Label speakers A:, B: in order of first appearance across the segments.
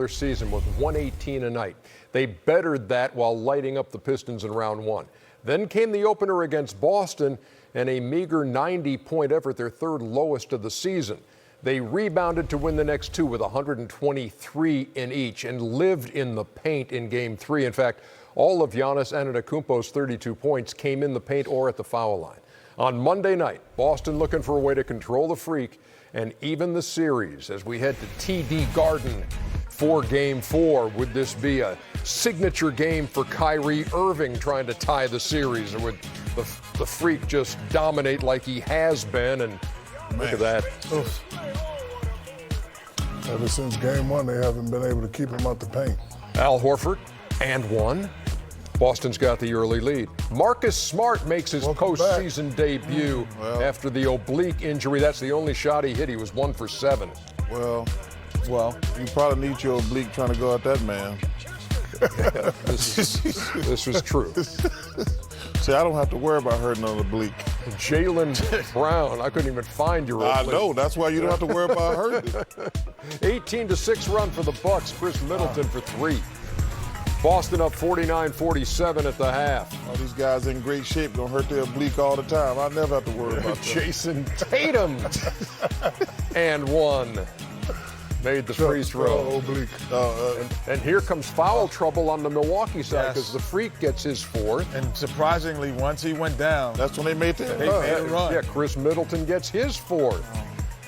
A: their season with 118 a night. They bettered that while lighting up the Pistons in round one. Then came the opener against Boston and a meager 90-point effort, their third lowest of the season. They rebounded to win the next two with 123 in each and lived in the paint in game three. In fact, all of Giannis Antetokounmpo's 32 points came in the paint or at the foul line. On Monday night, Boston looking for a way to control the Freak and even the series as we head to TD Garden for Game 4. Would this be a signature game for Kyrie Irving trying to tie the series, or would the Freak just dominate like he has been? And look at that.
B: Oof. Ever since Game 1, they haven't been able to keep him out the paint.
A: Al Horford and one. Boston's got the early lead. Marcus Smart makes his postseason debut after the oblique injury. That's the only shot he hit. He was 1 for 7.
C: Well, you probably need your oblique trying to go at that man.
A: Yeah, this was true.
C: See, I don't have to worry about hurting an oblique.
A: Jaylen Brown, I couldn't even find your oblique.
C: I know, that's why you don't have to worry about hurting it.
A: 18-6 run for the Bucks. Chris Middleton for 3. Boston up 49-47 at the half.
C: All these guys in great shape gonna hurt their oblique all the time. I never have to worry about that.
A: Jason Tatum and one. Made the free throw. And here comes foul trouble on the Milwaukee side because the Freak gets his fourth.
D: And surprisingly, once he went down,
C: that's when they made the
D: run.
A: Yeah, Chris Middleton gets his fourth.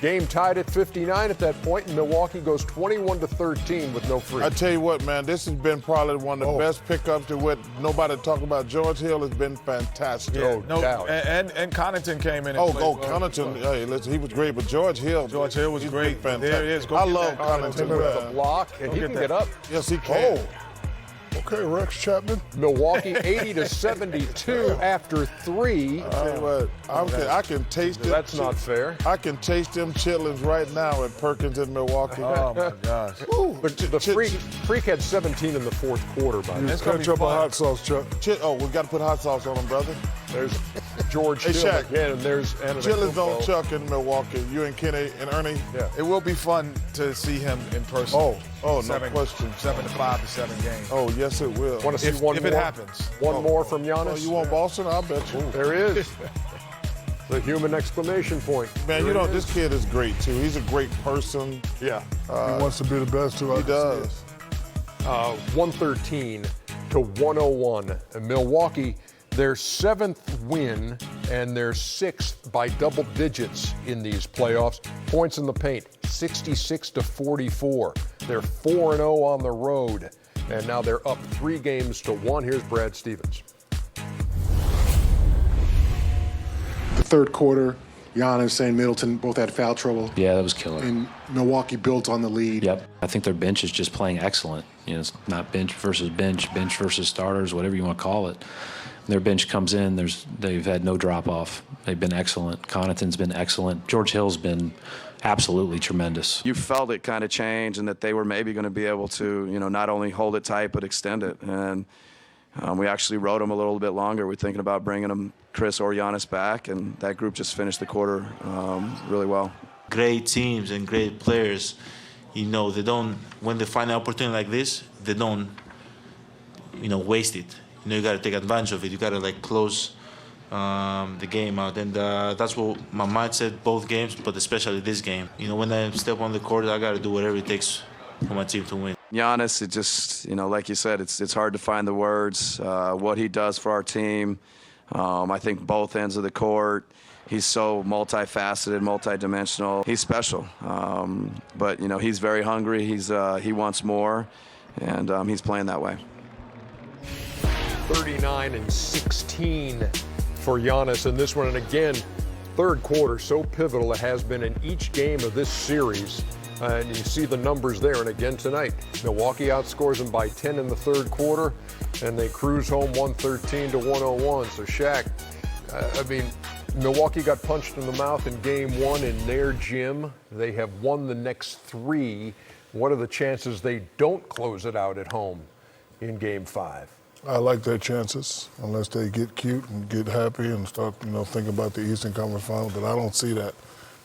A: Game tied at 59 at that point, and Milwaukee goes 21-13 with no Freak.
C: I tell you what, man, this has been probably one of the best pickups to what nobody talk about. George Hill has been fantastic.
D: Yeah, no doubt. And Connaughton came in.
C: Connaughton, hey, listen, he was great, but George Hill
D: was great.
C: Fantastic.
D: There it is.
C: I love Connaughton
A: with a block, and he can get up.
C: Yes, he can.
B: Okay, Rex Chapman.
A: Milwaukee 80-72 after 3.
C: I tell you what, I can taste it.
A: That's not fair.
C: I can taste them chitlins right now at Perkins in Milwaukee.
D: Oh my gosh!
A: But the Freak had 17 in the fourth quarter. By
B: now, catch up a hot sauce, Chuck.
C: We got to put hot sauce on them, brother.
A: There's George Hill
C: Shaq.
A: again, and there's
C: Chitlins on Chuck in Milwaukee. You and Kenny and Ernie.
A: Yeah.
D: It will be fun to see him in person.
C: No question.
D: 7-5 to 7 games.
C: Oh, yes, it will.
A: Want to see one
D: if
A: more?
D: It happens.
A: One more from Giannis?
C: Oh, you want Boston? I'll bet you.
A: There is. The human exclamation point.
C: Man, this kid is great, too. He's a great person.
A: Yeah.
B: He wants to be the best, too.
C: He does.
A: 113 to 101. And Milwaukee, their 7th win and their 6th by double digits in these playoffs. Points in the paint, 66-44. They're 4-0 on the road. And now they're up 3-1. Here's Brad Stevens.
E: The third quarter, Giannis and Middleton both had foul trouble.
F: Yeah, that was killer.
E: And Milwaukee built on the lead.
F: Yep. I think their bench is just playing excellent. It's not bench versus bench versus starters, whatever you want to call it. Their bench comes in, they've had no drop-off. They've been excellent. Connaughton's been excellent. George Hill's been absolutely tremendous.
G: You felt it kind of change and that they were maybe going to be able to, not only hold it tight but extend it. And we actually rode them a little bit longer. We're thinking about bringing them Chris or Giannis back, and that group just finished the quarter really well.
H: Great teams and great players, they don't, when they find an opportunity like this, they don't, waste it. You got to take advantage of it. You got to close the game out, and that's what my mindset both games, but especially this game. When I step on the court, I got to do whatever it takes for my team to win.
G: Giannis, it just, like you said, it's hard to find the words. What he does for our team, I think both ends of the court. He's so multifaceted, multidimensional. He's special, but he's very hungry. He wants more, and he's playing that way.
A: 39-16 for Giannis in this one. And again, third quarter so pivotal. It has been in each game of this series. And you see the numbers there. And again tonight, Milwaukee outscores them by 10 in the third quarter, and they cruise home 113 to 101. So Shaq, Milwaukee got punched in the mouth in game 1 in their gym. They have won the next 3. What are the chances they don't close it out at home in game 5?
B: I like their chances, unless they get cute and get happy and start, thinking about the Eastern Conference Final. But I don't see that.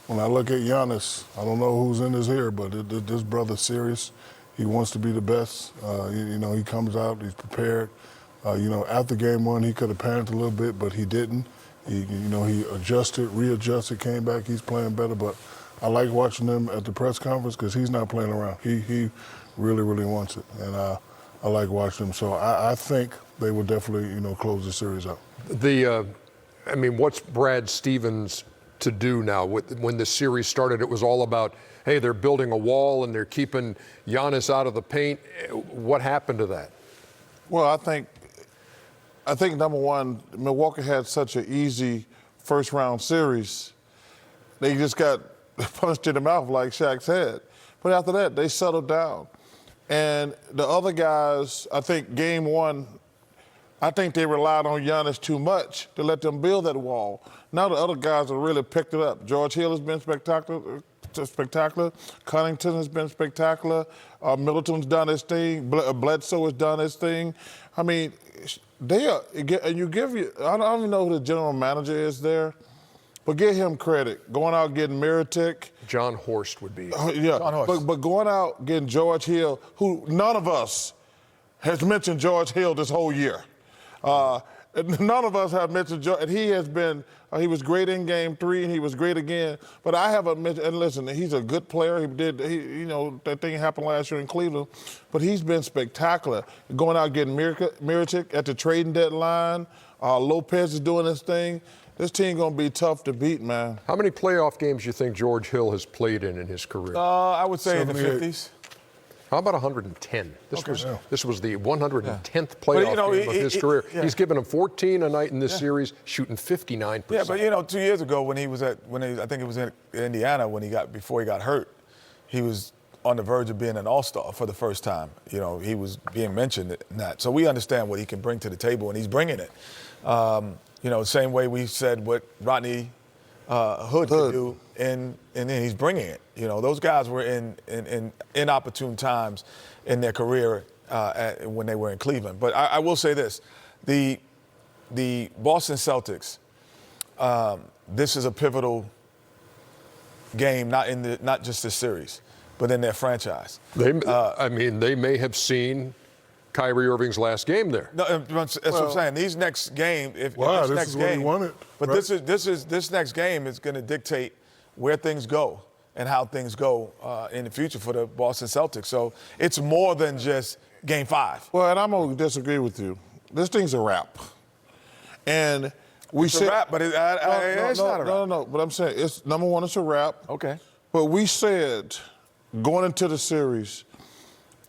B: When I look at Giannis, I don't know who's in his ear, but this brother's serious. He wants to be the best. He comes out, he's prepared. After game one, he could have panicked a little bit, but he didn't. He adjusted, readjusted, came back. He's playing better. But I like watching him at the press conference because he's not playing around. He really, really wants it, and I like watching him. So I think they will definitely, close the series out.
A: What's Brad Stevens to do now? When the series started, it was all about, hey, they're building a wall and they're keeping Giannis out of the paint. What happened to that?
C: Well, I think number one, Milwaukee had such an easy first round series. They just got punched in the mouth, like Shaq said. But after that, they settled down. And the other guys, I think game one, I think they relied on Giannis too much to let them build that wall. Now the other guys have really picked it up. George Hill has been spectacular. Connington has been spectacular. Middleton's done his thing. Bledsoe has done his thing. I mean, they are. And I don't even know who the general manager is there, but give him credit. Going out getting Mirotic.
A: John Horst would be.
C: Yeah,
D: John Horst.
C: But going out getting George Hill, who none of us has mentioned George Hill this whole year. None of us have mentioned George, and he has been. He was great in Game 3, and he was great again. But I haven't mentioned. And listen, he's a good player. That thing happened last year in Cleveland, but he's been spectacular. Going out getting Mirotic at the trading deadline. Lopez is doing his thing. This team gonna be tough to beat, man.
A: How many playoff games do you think George Hill has played in his career?
D: I would say in the
B: 78.
D: 50s.
A: How about 110? This was the 110th
D: But,
A: playoff game of his career. He's given them 14 a night in this series, shooting 59%.
D: Yeah, but 2 years ago when I think it was in Indiana before he got hurt, he was on the verge of being an all-star for the first time. He was being mentioned in that. So we understand what he can bring to the table, and he's bringing it. Same way we said what Rodney Hood could do, and then he's bringing it. Those guys were in inopportune times in their career when they were in Cleveland. But I will say this: the Boston Celtics. This is a pivotal game, not just this series, but in their franchise.
A: They may have seen Kyrie Irving's last game there.
D: No, that's what I'm saying. These next game,
B: this is what he wanted.
D: But
B: right?
D: this next game is going to dictate where things go and how things go in the future for the Boston Celtics. So it's more than just Game 5.
C: Well, and I'm gonna disagree with you. This thing's a wrap, and
D: It's a wrap, but it's not a wrap.
C: No. But I'm saying it's number one. It's a wrap.
D: Okay.
C: But we said going into the series.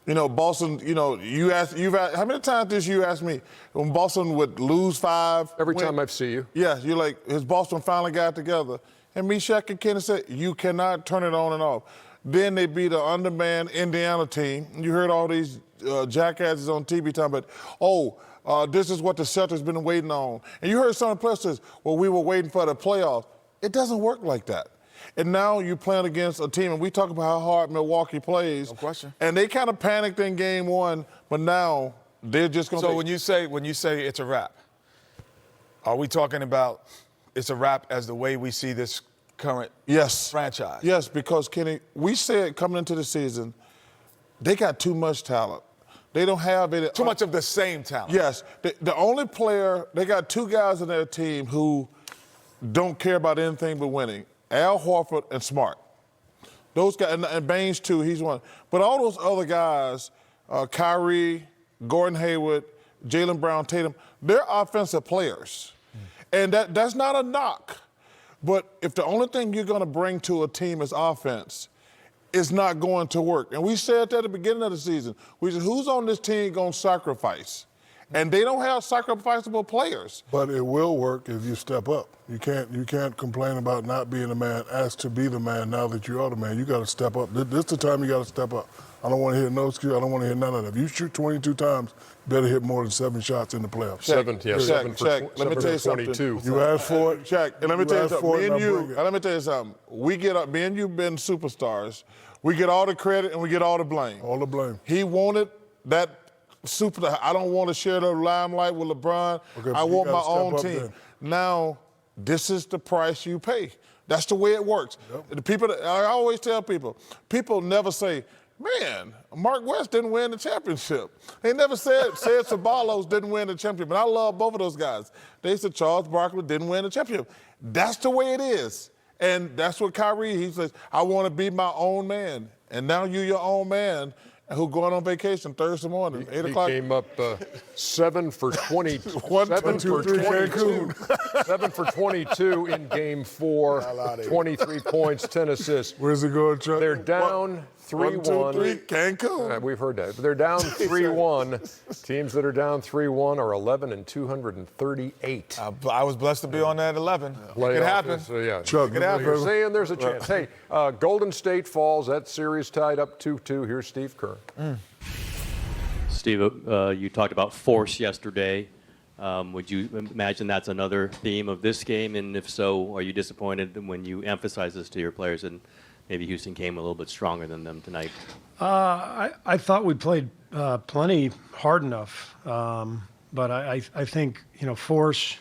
C: Boston, you've asked, how many times did you ask me when Boston would lose 5?
A: Every time I've seen you.
C: Yeah, you're like, has Boston finally got together? And me, Shaq, and Kenny said, you cannot turn it on and off. Then they beat an undermanned Indiana team. You heard all these jackasses on TV talking about, this is what the Celtics been waiting on. And you heard some of the players say, well, we were waiting for the playoffs. It doesn't work like that. And now you're playing against a team, and we talk about how hard Milwaukee plays.
D: No question.
C: And they kind of panicked in Game 1, but now they're just going to.
D: So when you say it's a wrap, are we talking about it's a wrap as the way we see this current franchise?
C: Yes, because Kenny, we said coming into the season, they got too much talent. They don't have it.
D: Too much of the same talent.
C: Yes. The only player, they got 2 guys in their team who don't care about anything but winning. Al Horford and Smart. Those guys, and Baines too, he's one. But all those other guys, Kyrie, Gordon Hayward, Jaylen Brown, Tatum, they're offensive players. And that's not a knock. But if the only thing you're going to bring to a team is offense, it's not going to work. And we said that at the beginning of the season. We said, who's on this team going to sacrifice? And they don't have sacrificable players.
B: But it will work if you step up. You can't complain about not being a man. Ask to be the man now that you are the man. You got to step up. This is the time you got to step up. I don't want to hear no excuse. I don't want to hear none of that. If you shoot 22 times, you better hit more than 7 shots in the playoffs.
A: Seven
C: Shaq, let me tell you something.
A: 22.
B: You asked for it.
C: Shaq, and let me tell you something. Let me tell you something. We get up. Me and you been superstars. We get all the credit and we get all the blame.
B: All the blame.
C: He wanted that super. I don't want to share the limelight with LeBron.
B: Okay,
C: I want my own
B: up
C: team.
B: then.
C: Now, this is the price you pay. That's the way it works. The people. I always tell people never say, man, Mark West didn't win the championship. They never said Ceballos didn't win the championship. And I love both of those guys. They said Charles Barkley didn't win the championship. That's the way it is. And that's what Kyrie, he says, I want to be my own man. And now you're your own man who going on vacation Thursday morning, 8 o'clock.
A: He came up 7 for 20.
C: 1, 2, 3, Cancun.
A: 7 for 22 in Game 4. 23 points, 10 assists.
B: Where's it going, Chuck?
A: They're down 3-1.
C: 1, 2, 3, Cancun.
A: We've heard that. They're down 3-1. Teams that are down 3-1 are 11 and 238.
D: I was blessed to be on that 11. It could happen.
A: Yeah.
B: Chuck,
A: You're saying there's a chance. Hey, Golden State falls. That series tied up 2-2. Here's Steve Kerr.
I: Steve, you talked about force yesterday. Would you imagine that's another theme of this game? And if so, are you disappointed when you emphasize this to your players and maybe Houston came a little bit stronger than them tonight?
J: I thought we played plenty hard enough. But I think, force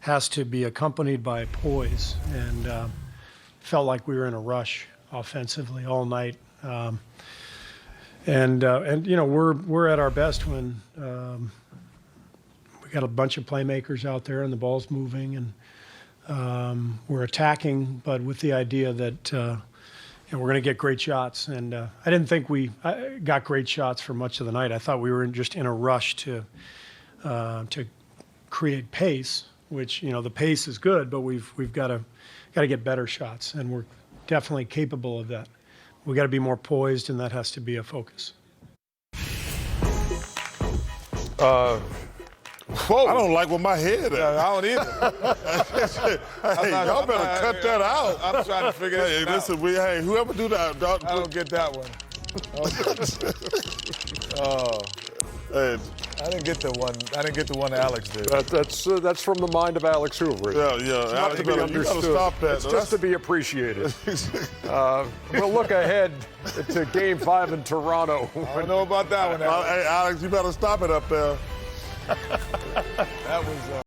J: has to be accompanied by poise. And felt like we were in a rush offensively all night. And we're at our best when we got a bunch of playmakers out there and the ball's moving and we're attacking, but with the idea that we're going to get great shots. And I didn't think we got great shots for much of the night. I thought we were just in a rush to create pace, which the pace is good, but we've got to get better shots, and we're definitely capable of that. We got to be more poised, and that has to be a focus.
C: Whoa. I don't like what my head is.
D: I don't either.
C: Hey, y'all better cut that out.
D: I'm trying to figure this out.
C: Listen, whoever do that,
D: I don't get that one.
C: Hey,
D: I didn't get the one Alex did.
A: That's from the mind of Alex Hoover.
C: yeah. Alex,
A: To be
C: you
A: understood.
C: gotta stop that.
A: It's just to be appreciated. We'll look ahead to Game 5 in Toronto.
D: I don't know about that one, Alex.
C: Hey, Alex, you better stop it up there.
D: That was.